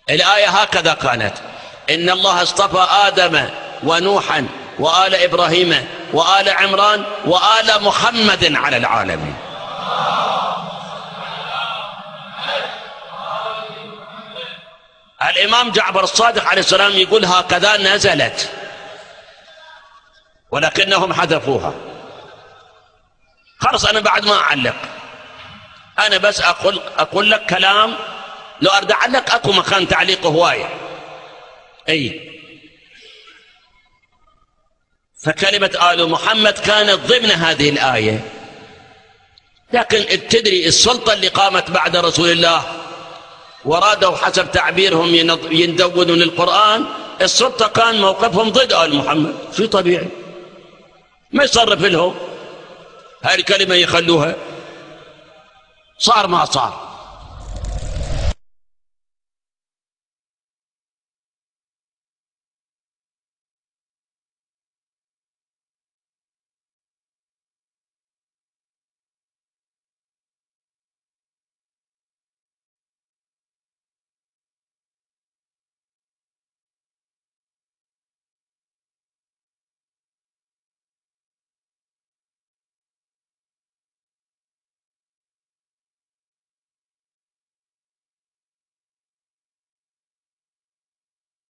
الآية هكذا كانت: إن الله اصطفى آدم ونوحا وآل إبراهيم وآل عمران وآل محمد على العالمين. الإمام جعفر الصادق عليه السلام يقول هكذا نزلت، ولكنهم حذفوها. خلاص أنا بعد ما أعلق، أنا بس أقول لك كلام، لو أريد أعلق أكو مكان تعليق هواية. أي فكلمة آل محمد كانت ضمن هذه الآية، لكن تدري السلطة اللي قامت بعد رسول الله ورادوا حسب تعبيرهم يندونون القرآن، السلطة كان موقفهم ضد آل محمد، شيء طبيعي، ما يصرف لهم هاي الكلمة يخلوها، صار ما صار.